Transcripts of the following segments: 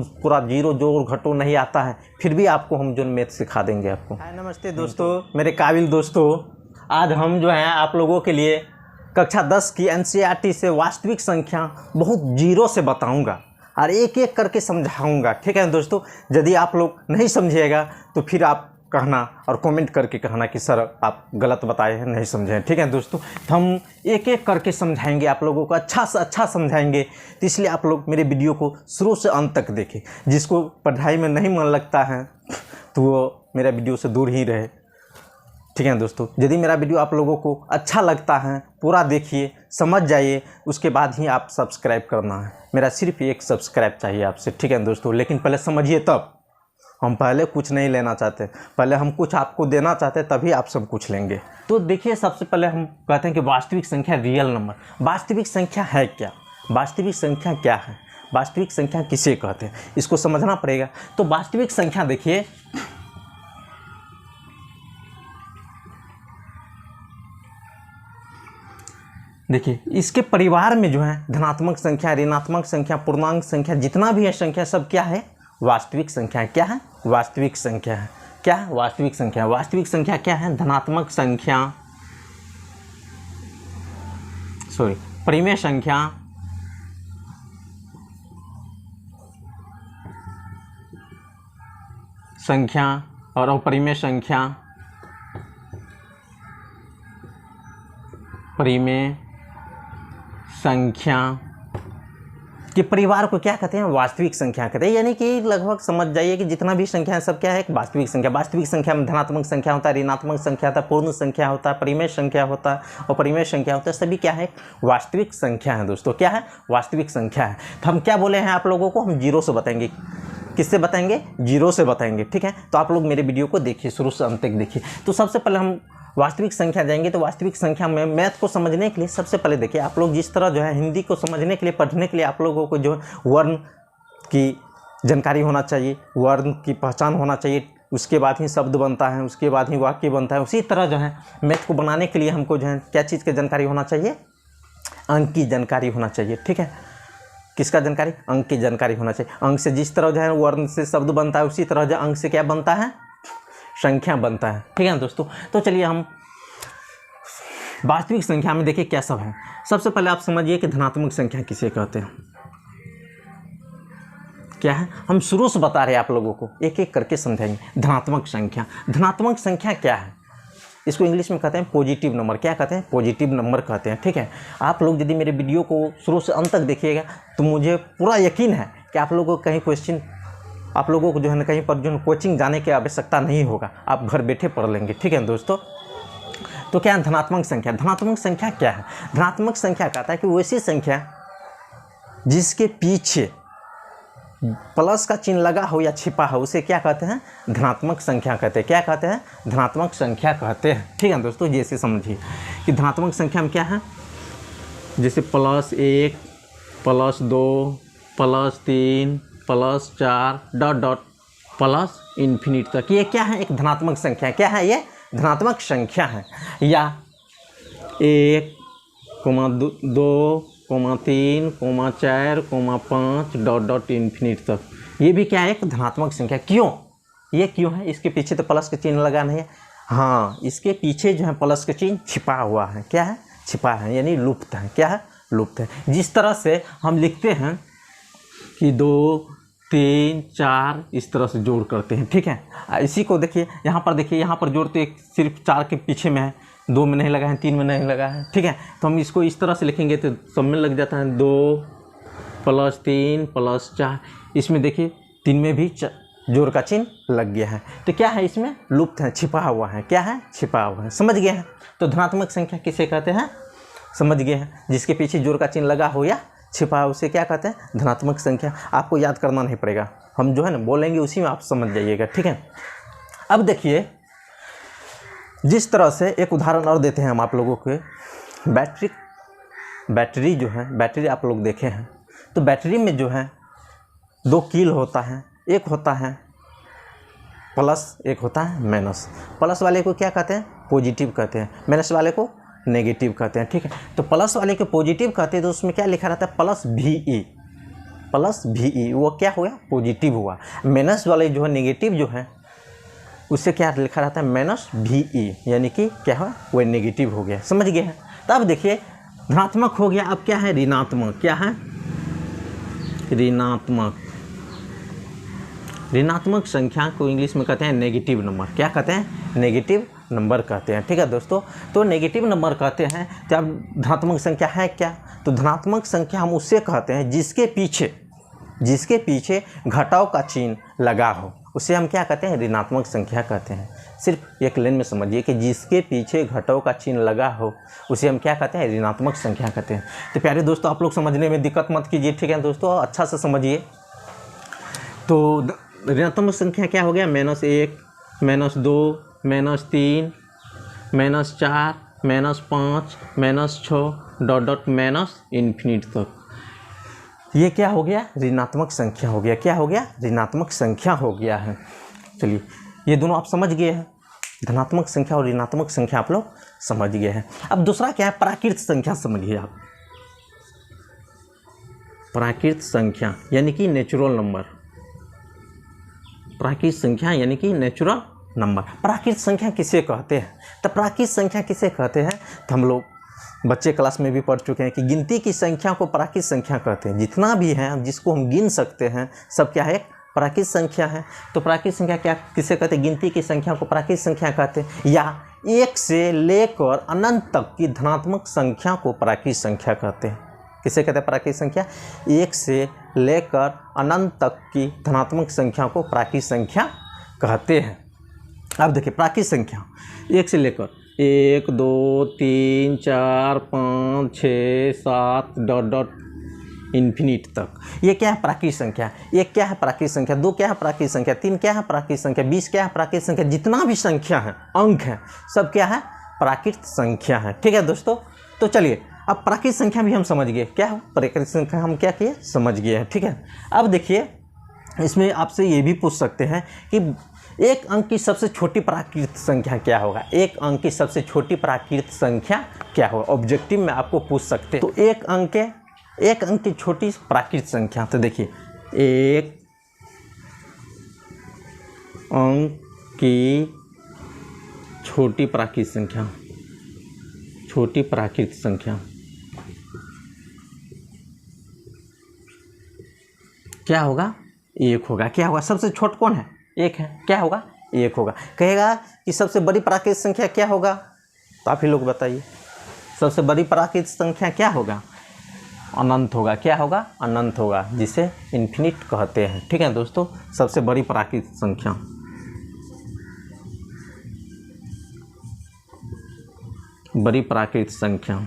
हम पूरा जीरो जोड़ घटो नहीं आता है, फिर भी आपको हम जो मैथ सिखा देंगे आपको। हाय नमस्ते दोस्तों, मेरे काबिल दोस्तों, आज हम जो हैं आप लोगों के लिए कक्षा 10 की एनसीईआरटी से वास्तविक संख्या बहुत जीरो से बताऊंगा और एक एक करके समझाऊंगा। ठीक है दोस्तों, यदि आप लोग नहीं समझिएगा तो फिर आप कहना और कमेंट करके कहना कि सर आप गलत बताए हैं, नहीं समझे हैं। ठीक है दोस्तों, तो हम एक एक करके समझाएंगे आप लोगों को, अच्छा से अच्छा समझाएंगे। तो इसलिए आप लोग मेरे वीडियो को शुरू से अंत तक देखें। जिसको पढ़ाई में नहीं मन लगता है तो वो मेरा वीडियो से दूर ही रहे। ठीक है दोस्तों, यदि मेरा वीडियो आप लोगों को अच्छा लगता है पूरा देखिए, समझ जाइए, उसके बाद ही आप सब्सक्राइब करना है। मेरा सिर्फ एक सब्सक्राइब चाहिए आपसे। ठीक है दोस्तों, लेकिन पहले समझिए तब। हम पहले कुछ नहीं लेना चाहते, पहले हम कुछ आपको देना चाहते, तभी आप सब कुछ लेंगे। तो देखिए, सबसे पहले हम कहते हैं कि वास्तविक संख्या रियल नंबर। वास्तविक संख्या है क्या? वास्तविक संख्या क्या है? वास्तविक संख्या किसे कहते हैं, इसको समझना पड़ेगा। तो वास्तविक संख्या देखिए, इसके परिवार में जो है धनात्मक संख्या, ऋणात्मक संख्या, पूर्णांक संख्या, जितना भी है संख्या सब क्या है? वास्तविक संख्या। क्या है? वास्तविक संख्या है। क्या है? वास्तविक संख्या। वास्तविक संख्या क्या है? धनात्मक संख्या, परिमेय संख्या, और अपरिमेय संख्या, परिमेय संख्या के परिवार को क्या कहते हैं? वास्तविक संख्या कहते हैं। यानी कि लगभग समझ जाइए कि जितना भी संख्या है सब क्या है? वास्तविक संख्या। वास्तविक संख्या में धनात्मक संख्या होता है, ऋणात्मक संख्या होता है, पूर्ण संख्या होता है, परिमेय संख्या होता है और परिमेय संख्या होता है। सभी क्या है? वास्तविक संख्या है दोस्तों। क्या है? वास्तविक संख्या है। तो हम क्या बोले हैं आप लोगों को? हम जीरो से बताएंगे। किससे बताएंगे? जीरो से बताएंगे। ठीक है, तो आप लोग मेरे वीडियो को देखिए, शुरू से अंत तक देखिए। तो सबसे पहले हम वास्तविक संख्या जाएंगे। तो वास्तविक संख्या में मैथ को समझने के लिए सबसे पहले देखिए, आप लोग जिस तरह जो है हिंदी को समझने के लिए, पढ़ने के लिए आप लोगों को जो वर्ण की जानकारी होना चाहिए, वर्ण की पहचान होना चाहिए, उसके बाद ही शब्द बनता है, उसके बाद ही वाक्य बनता है। उसी तरह जो है मैथ को बनाने के लिए हमको जो है क्या चीज़ की जानकारी होना चाहिए? अंक की जानकारी होना चाहिए। ठीक है, किसका जानकारी? अंक की जानकारी होना चाहिए। अंक से जिस तरह जो है वर्ण से शब्द बनता है, उसी तरह जो अंक से क्या बनता है? संख्या बनता है। ठीक है दोस्तों, तो चलिए हम वास्तविक संख्या में देखिए क्या सब है। सबसे पहले आप समझिए कि धनात्मक संख्या किसे कहते हैं, क्या है? हम शुरू से बता रहे हैं आप लोगों को, एक एक करके समझाएंगे। धनात्मक संख्या, धनात्मक संख्या क्या है? इसको इंग्लिश में कहते हैं पॉजिटिव नंबर। क्या कहते हैं? पॉजिटिव नंबर कहते हैं। ठीक है, आप लोग यदि मेरे वीडियो को शुरू से अंत तक देखिएगा तो मुझे पूरा यकीन है कि आप लोगों को कहीं क्वेश्चन, आप लोगों को जो है ना कहीं पर जो कोचिंग जाने की आवश्यकता नहीं होगा, आप घर बैठे पढ़ लेंगे। ठीक है दोस्तों, तो क्या है धनात्मक संख्या? धनात्मक संख्या क्या है? धनात्मक संख्या कहता है कि वैसी संख्या जिसके पीछे प्लस का चिन्ह लगा हो या छिपा हो, उसे क्या कहते हैं? धनात्मक संख्या कहते हैं। क्या कहते हैं? धनात्मक संख्या कहते हैं। ठीक है दोस्तों, जैसे समझिए कि धनात्मक संख्या में क्या है, जैसे +1, +2, +3, +4 डॉट डॉट प्लस इन्फिनिट तक। ये क्या है? एक धनात्मक संख्या। क्या है? ये धनात्मक संख्या है। या 1, 2, 3, 4, 5 डॉट डॉट इन्फिनिट तक, ये भी क्या है? एक धनात्मक संख्या। क्यों? ये क्यों है? इसके पीछे तो प्लस का चिन्ह लगा नहीं है। हाँ, इसके पीछे जो है प्लस का चिन्ह छिपा हुआ है। क्या है? छिपा है, यानी लुप्त है। क्या है? लुप्त है। जिस तरह से हम लिखते हैं कि 2, 3, 4 इस तरह से जोड़ करते हैं। ठीक है, इसी को देखिए यहाँ पर, देखिए यहाँ पर जोड़ते सिर्फ 4 के पीछे में है, 2 में नहीं लगा है, 3 में नहीं लगा है। ठीक है, तो हम इसको इस तरह से लिखेंगे तो सब में लग जाता है 2 + 3 + 4। इसमें देखिए 3 में भी जोड़ का चिन्ह लग गया है। तो क्या है? इसमें लुप्त है, छिपा हुआ है। क्या है? छिपा हुआ है। समझ गए हैं? तो धनात्मक संख्या किसे कहते हैं? समझ गए हैं? जिसके पीछे जोड़ का चिन्ह लगा हो या छिपा है उसे क्या कहते हैं? धनात्मक संख्या। आपको याद करना नहीं पड़ेगा, हम जो है ना बोलेंगे उसी में आप समझ जाइएगा। ठीक है, अब देखिए जिस तरह से एक उदाहरण और देते हैं हम आप लोगों को। बैटरी जो है, बैटरी आप लोग देखे हैं, तो बैटरी में जो है 2 कील होता है, एक होता है प्लस, एक होता है माइनस। प्लस वाले को क्या कहते हैं? पॉजिटिव कहते हैं। माइनस वाले को नेगेटिव कहते हैं। ठीक है, तो प्लस वाले को पॉजिटिव कहते हैं तो उसमें क्या लिखा रहता है? +VE। प्लस VE, वो क्या हुआ, पॉजिटिव हुआ। माइनस वाले जो है नेगेटिव जो है उससे क्या लिखा रहता है, माइनस VE, यानी कि क्या हुआ, वो नेगेटिव हो गया। समझ गए हैं। तो अब देखिए धनात्मक हो गया, अब क्या है, ऋणात्मक। क्या है, ऋणात्मक। ऋणात्मक संख्या को इंग्लिश में कहते हैं नेगेटिव नंबर। क्या कहते हैं, नेगेटिव नंबर कहते हैं। ठीक है दोस्तों, तो नेगेटिव नंबर कहते हैं। तो अब धनात्मक संख्या है क्या, तो धनात्मक संख्या हम उससे कहते हैं जिसके पीछे घटाव का चिन्ह लगा हो, उसे हम क्या कहते हैं, ऋणात्मक संख्या कहते हैं। सिर्फ एक लाइन में समझिए कि जिसके पीछे घटाव का चिन्ह लगा हो उसे हम क्या कहते हैं, ऋणात्मक संख्या कहते हैं। तो प्यारे दोस्तों, आप लोग समझने में दिक्कत मत कीजिए, ठीक है दोस्तों, अच्छा से समझिए। तो ऋणात्मक संख्या क्या हो गया, -1, -2, -3, -4, -5, -6 ... इन्फिनिट तक। ये क्या हो गया, ऋणात्मक संख्या हो गया। क्या हो गया, ऋणात्मक संख्या हो गया है। चलिए ये दोनों आप समझ गए हैं, धनात्मक संख्या और ऋणात्मक संख्या आप लोग समझ गए हैं। अब दूसरा क्या है, प्राकृत संख्या समझिए आप। प्राकृत संख्या यानी कि नेचुरल नंबर। प्राकृत संख्या यानी कि नेचुरल नंबर। प्राकृत संख्या किसे कहते हैं, तो प्राकृत संख्या किसे कहते हैं, तो हम लोग बच्चे क्लास में भी पढ़ चुके हैं कि गिनती की संख्या को प्राकृत संख्या कहते हैं। जितना भी है जिसको हम गिन सकते हैं सब क्या है, प्राकृत संख्या है। तो प्राकृत संख्या क्या किसे कहते हैं, गिनती की संख्या को प्राकृत संख्या कहते हैं। या 1 से लेकर अनंत तक की धनात्मक संख्या को प्राकृत संख्या कहते हैं। किसे कहते हैं, प्राकृत संख्या। 1 से लेकर अनंत तक की धनात्मक संख्या को प्राकृत संख्या कहते हैं। अब देखिए प्राकृत संख्या 1 से लेकर 1, 2, 3, 4, 5, 6, 7 ... इन्फिनिट तक। ये क्या है, प्राकृत संख्या। 1 क्या है, प्राकृत संख्या। 2 क्या है, प्राकृत संख्या। 3 क्या है, प्राकृत संख्या। 20 क्या है, प्राकृत संख्या। जितना भी संख्या है, अंक है, सब क्या है, प्राकृत संख्या है। ठीक है दोस्तों, तो चलिए अब प्राकृत संख्या भी हम समझ गए। क्या है, प्राकृत संख्या हम क्या किए, समझ गए हैं। ठीक है, अब देखिए इसमें आपसे ये भी पूछ सकते हैं कि एक अंक की सबसे छोटी प्राकृत संख्या क्या होगा। एक अंक की सबसे छोटी प्राकृत संख्या क्या होगा, ऑब्जेक्टिव में आपको पूछ सकते हैं। तो एक अंक की छोटी प्राकृत संख्या, तो देखिए एक अंक की छोटी प्राकृत संख्या, छोटी प्राकृत संख्या क्या होगा, 1 होगा। क्या होगा, सबसे छोट कौन है, 1 है। क्या होगा, 1 होगा। कहेगा कि सबसे बड़ी प्राकृत संख्या क्या होगा, तो आप ही लोग बताइए। सबसे बड़ी प्राकृत संख्या क्या होगा, अनंत होगा। क्या होगा, अनंत होगा, जिसे इन्फिनिट कहते हैं। ठीक है दोस्तों, सबसे बड़ी प्राकृत संख्या, बड़ी प्राकृत संख्या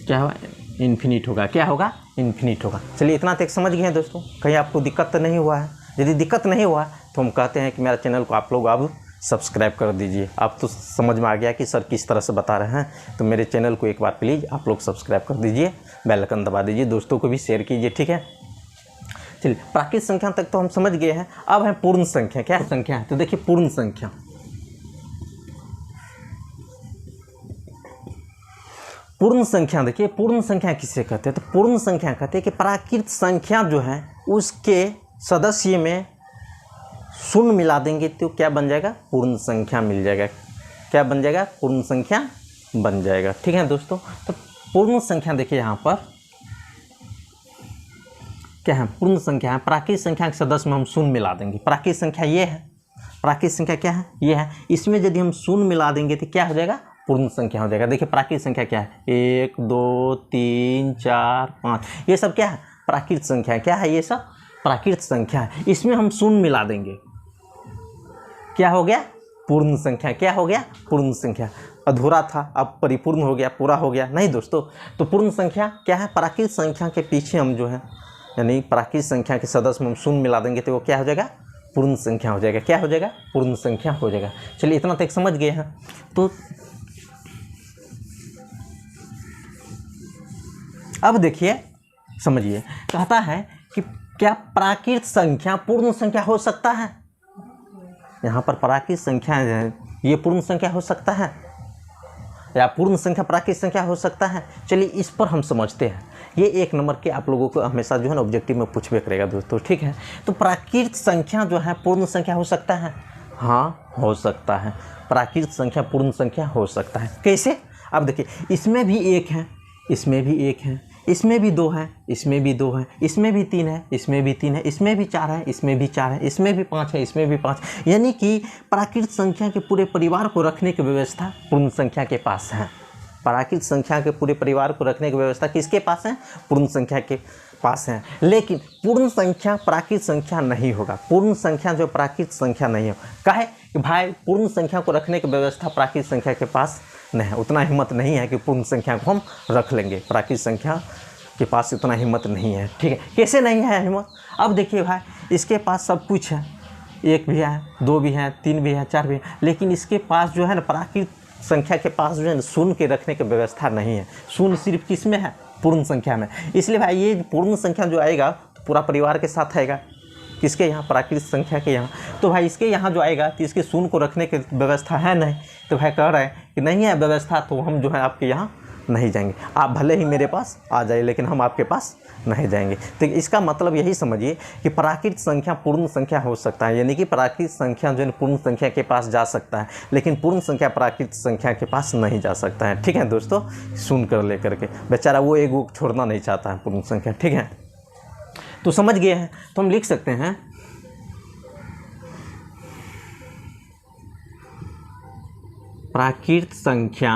क्या होगा, इन्फिनिट होगा। क्या होगा, इन्फिनिट होगा। चलिए इतना तक समझ गए हैं दोस्तों, कहीं आपको दिक्कत तो नहीं हुआ है। यदि दिक्कत नहीं हुआ तो हम कहते हैं कि मेरा चैनल को आप लोग अब सब्सक्राइब कर दीजिए। आप तो समझ में आ गया कि सर किस तरह से बता रहे हैं, तो मेरे चैनल को एक बार प्लीज़ आप लोग सब्सक्राइब कर दीजिए, बेल आइकन दबा दीजिए, दोस्तों को भी शेयर कीजिए। ठीक है, चलिए प्राकृत संख्या तक तो हम समझ गए हैं। अब है पूर्ण संख्या। क्या संख्या है, तो देखिए पूर्ण संख्या। पूर्ण संख्या देखिए, पूर्ण संख्या किसे कहते हैं, तो पूर्ण संख्या कहते हैं कि प्राकृत संख्या जो है उसके सदस्य में शून्य मिला देंगे तो क्या बन जाएगा, पूर्ण संख्या मिल जाएगा। क्या बन जाएगा, पूर्ण संख्या बन जाएगा। ठीक है दोस्तों, तो पूर्ण संख्या देखिए यहाँ पर क्या है, पूर्ण संख्या है। प्राकृत संख्या के सदस्य में हम शून्य मिला देंगे। प्राकृत संख्या ये है, प्राकृत संख्या क्या है, ये है। इसमें यदि हम शून्य मिला देंगे तो क्या हो जाएगा, पूर्ण संख्या हो जाएगा। देखिए प्राकृत संख्या क्या है, 1, 2, 3, 4, 5, ये सब क्या है, प्राकृत संख्या है। क्या है, ये सब प्राकृत संख्या है। इसमें हम शून्य मिला देंगे, क्या हो गया, पूर्ण संख्या। क्या हो गया, पूर्ण संख्या। अधूरा था अब परिपूर्ण हो गया, पूरा हो गया। नहीं दोस्तों, तो पूर्ण संख्या क्या है, प्राकृत संख्या के पीछे हम जो है यानी प्राकृत संख्या के सदस्य में हम शून्य मिला देंगे तो वो क्या हो जाएगा, पूर्ण संख्या हो जाएगा। क्या हो जाएगा, पूर्ण संख्या हो जाएगा। चलिए इतना तक समझ गए हैं। तो अब देखिए समझिए, कहता है कि क्या प्राकृत संख्या पूर्ण संख्या हो सकता है। यहाँ पर प्राकृत संख्या है, ये पूर्ण संख्या हो सकता है। या पूर्ण संख्या प्राकृत संख्या हो सकता है। चलिए इस पर हम समझते हैं। ये 1 नंबर के आप लोगों को हमेशा जो है ना ऑब्जेक्टिव में पूछबे करेगा दोस्तों, ठीक है। तो प्राकृत संख्या जो है पूर्ण संख्या हो सकता है, हाँ हो सकता है। प्राकृत संख्या पूर्ण संख्या हो सकता है। कैसे? अब देखिए, इसमें भी 1 है, इसमें भी 1 है, इसमें भी 2 है, इसमें भी 2 है, इसमें भी 3 है, इसमें भी 3 है, इसमें भी 4 है, इसमें भी 4 है, इसमें भी 5 है, इसमें भी 5। यानी कि प्राकृत संख्या के पूरे परिवार को रखने की व्यवस्था पूर्ण संख्या के पास है। प्राकृत संख्या के पूरे परिवार को रखने की व्यवस्था किसके पास है? पूर्ण संख्या के पास है। लेकिन पूर्ण संख्या प्राकृत संख्या नहीं होगा। पूर्ण संख्या जो प्राकृत संख्या नहीं हो, काहे कि भाई पूर्ण संख्या को रखने की व्यवस्था प्राकृत संख्या के पास नहीं है। उतना हिम्मत नहीं है कि पूर्ण संख्या को हम रख लेंगे, प्राकृत संख्या के पास इतना हिम्मत नहीं है, ठीक है। कैसे नहीं है हिम्मत? अब देखिए भाई, इसके पास सब कुछ है, 1 भी है, 2 भी है, 3 भी है, 4 भी है, लेकिन इसके पास जो है ना प्राकृत संख्या के पास जो है ना शून्य के रखने की व्यवस्था नहीं है। शून्य सिर्फ किस में है? पूर्ण संख्या में। इसलिए भाई ये पूर्ण संख्या जो आएगा तो पूरा परिवार के साथ आएगा। किसके यहाँ? प्राकृत संख्या के यहाँ। तो भाई इसके यहाँ जो आएगा तो इसके शून्य को रखने की व्यवस्था है नहीं। तो भाई कह रहे हैं कि नहीं है व्यवस्था, तो हम जो है आपके यहाँ नहीं जाएंगे। आप भले ही मेरे पास आ जाए लेकिन हम आपके पास नहीं जाएंगे। तो इसका मतलब यही समझिए कि प्राकृत संख्या पूर्ण संख्या हो सकता है, यानी कि प्राकृत संख्या जो है पूर्ण संख्या के पास जा सकता है, लेकिन पूर्ण संख्या प्राकृत संख्या के पास नहीं जा सकता है, ठीक है दोस्तों। सुन कर लेकर के बेचारा वो एगो छोड़ना नहीं चाहता है पूर्ण संख्या, ठीक है। तो समझ गए हैं। तो हम लिख सकते हैं प्राकृत संख्या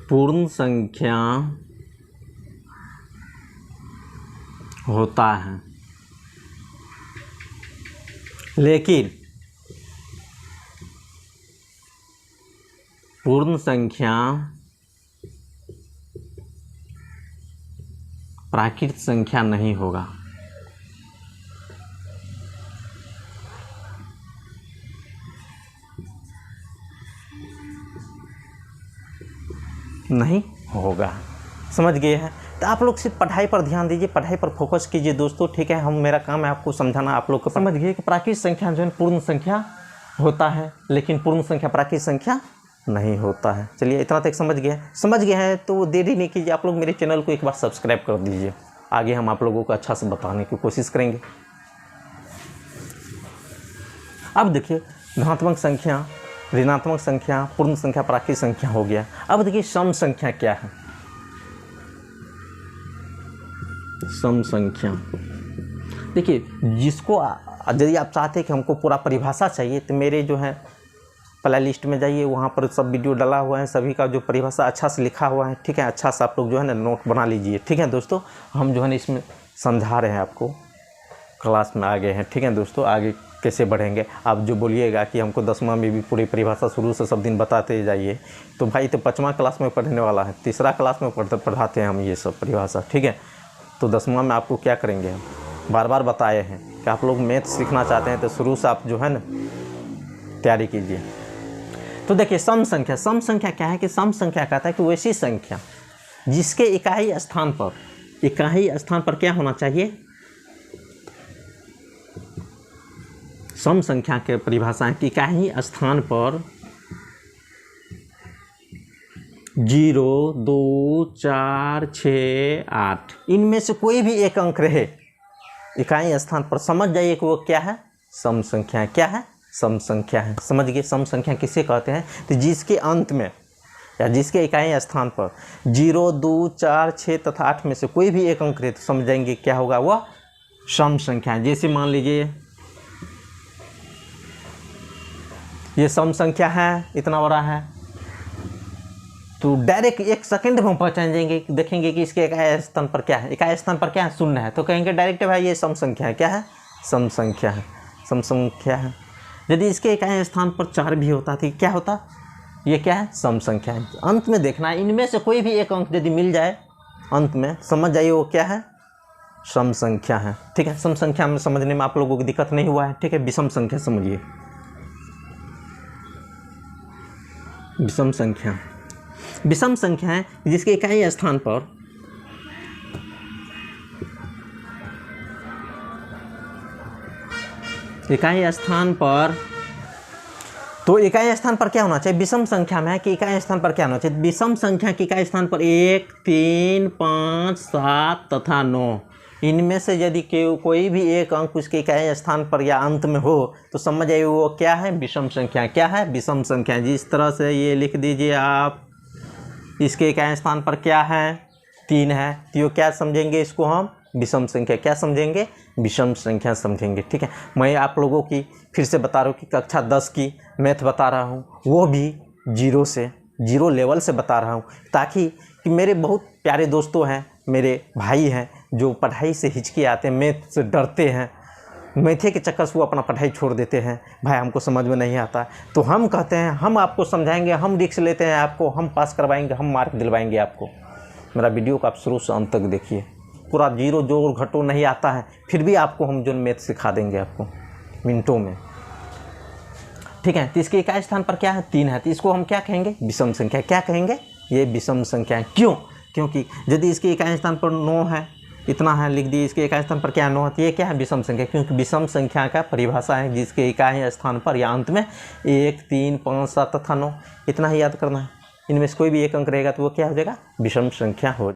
पूर्ण संख्या होता है, लेकिन पूर्ण संख्या प्राकृत संख्या नहीं होगा। नहीं होगा। समझ गए हैं। तो आप लोग सिर्फ पढ़ाई पर ध्यान दीजिए, पढ़ाई पर फोकस कीजिए दोस्तों, ठीक है। हम मेरा काम है आपको समझाना, आप लोग को समझ गए कि प्राकृत संख्या जो है पूर्ण संख्या होता है, लेकिन पूर्ण संख्या प्राकृत संख्या नहीं होता है। चलिए इतना तक समझ गए हैं। तो देरी नहीं कीजिए, आप लोग मेरे चैनल को एक बार सब्सक्राइब कर दीजिए। आगे हम आप लोगों को अच्छा से बताने की कोशिश करेंगे। अब देखिए, धनात्मक संख्या, ऋणात्मक संख्या, पूर्ण संख्या, प्राकृत संख्या हो गया। अब देखिए सम संख्या क्या है। सम संख्या देखिए, जिसको यदि आप चाहते हैं कि हमको पूरा परिभाषा चाहिए तो मेरे जो है प्ले लिस्ट में जाइए, वहाँ पर सब वीडियो डाला हुआ है, सभी का जो परिभाषा अच्छा से लिखा हुआ है, ठीक है। अच्छा से आप लोग जो है ना नोट बना लीजिए, ठीक है दोस्तों। हम जो है ना इसमें समझा रहे हैं आपको, क्लास में आ गए हैं, ठीक है दोस्तों। आगे कैसे बढ़ेंगे, आप जो बोलिएगा कि हमको 10वां में भी पूरी परिभाषा शुरू से सब दिन बताते जाइए, तो भाई तो 5वां क्लास में पढ़ने वाला है, 3रा क्लास में पढ़ाते हैं हम ये सब परिभाषा, ठीक है। तो 10वां में आपको क्या करेंगे, हम बार बार बताए हैं कि आप लोग मैथ सीखना चाहते हैं तो शुरू से आप जो है ना तैयारी कीजिए। तो देखिए सम संख्या, सम संख्या क्या है कि सम संख्या कहता है कि वैसी संख्या जिसके इकाई स्थान पर क्या होना चाहिए। सम संख्या के परिभाषा है कि इकाई स्थान पर 0, 2, 4, 6, 8 इनमें से कोई भी एक अंक रहे इकाई स्थान पर, समझ जाइए कि वो क्या है, सम संख्या है। क्या है? सम संख्या है। समझ गए। सम संख्या किसे कहते हैं? तो जिसके अंत में या जिसके इकाई स्थान पर 0, 2, 4, 6 तथा 8 में से कोई भी एक अंक रहे तो समझ जाएंगे क्या होगा, वह सम संख्या है। जैसे मान लीजिए ये सम संख्या है, इतना बड़ा है, तो डायरेक्ट 1 सेकंड में हम पहचान जाएंगे, देखेंगे कि इसके इकाई स्थान पर क्या है। इकाई स्थान पर क्या है? 0 है, तो कहेंगे डायरेक्ट भाई ये सम संख्या है। क्या है? सम संख्या है। सम संख्या है। यदि इसके इकाई स्थान पर 4 भी होता तो क्या होता? ये क्या है? सम संख्या है। अंत में देखना है, इनमें से कोई भी एक अंक यदि मिल जाए अंत में, समझ जाइए वो क्या है, सम संख्या है। ठीक है। सम संख्या में समझने में आप लोगों को दिक्कत नहीं हुआ है। ठीक है। विषम संख्या समझिए। विषम संख्या, विषम संख्या है जिसके इकाई स्थान पर तो इकाई स्थान पर क्या होना चाहिए, विषम संख्या में है कि इकाई स्थान पर क्या होना चाहिए, विषम संख्या की इकाई स्थान पर 1, 3, 5, 7 तथा 9, इनमें से यदि कोई भी एक अंक उसके इकाई स्थान पर या अंत में हो तो समझ आइए वो क्या है, विषम संख्या। क्या है, विषम संख्या। जिस तरह से ये लिख दीजिए आप, इसके इकाई स्थान पर क्या है, 3 है, तो ये क्या समझेंगे, इसको हम विषम संख्या। क्या समझेंगे, विषम संख्या समझेंगे। ठीक है, मैं आप लोगों की फिर से बता रहा हूँ कि कक्षा 10 की मैथ बता रहा हूँ, वो भी जीरो लेवल से बता रहा हूँ, ताकि कि मेरे बहुत प्यारे दोस्तों हैं, मेरे भाई हैं जो पढ़ाई से हिचकी आते हैं, मैथ से डरते हैं, मैथे के चक्कर से वो अपना पढ़ाई छोड़ देते हैं, भाई हमको समझ में नहीं आता। तो हम कहते हैं हम आपको समझाएंगे, हम रिस्क लेते हैं, आपको हम पास करवाएंगे, हम मार्क दिलवाएंगे आपको। मेरा वीडियो को आप शुरू से अंत तक देखिए, पूरा जीरो जोड़ घटो नहीं आता है, फिर भी आपको हम जो मैथ सिखा देंगे आपको मिनटों में। ठीक है, तो इसके इकाई स्थान पर क्या है, 3 है, तो इसको हम क्या कहेंगे, विषम संख्या। क्या कहेंगे, ये विषम संख्या है। क्यों, क्योंकि यदि इसके इकाई स्थान पर 9 है, इतना है लिख दिए, इसके इकाई स्थान पर क्या 9 है, तो ये क्या है, विषम संख्या। क्योंकि विषम संख्या का परिभाषा है जिसके इकाई स्थान पर या अंत में 1, 3, 5, 7 तथा 9, इतना ही याद करना है। इनमें से कोई भी एक अंक रहेगा तो वो क्या हो जाएगा, विषम संख्या हो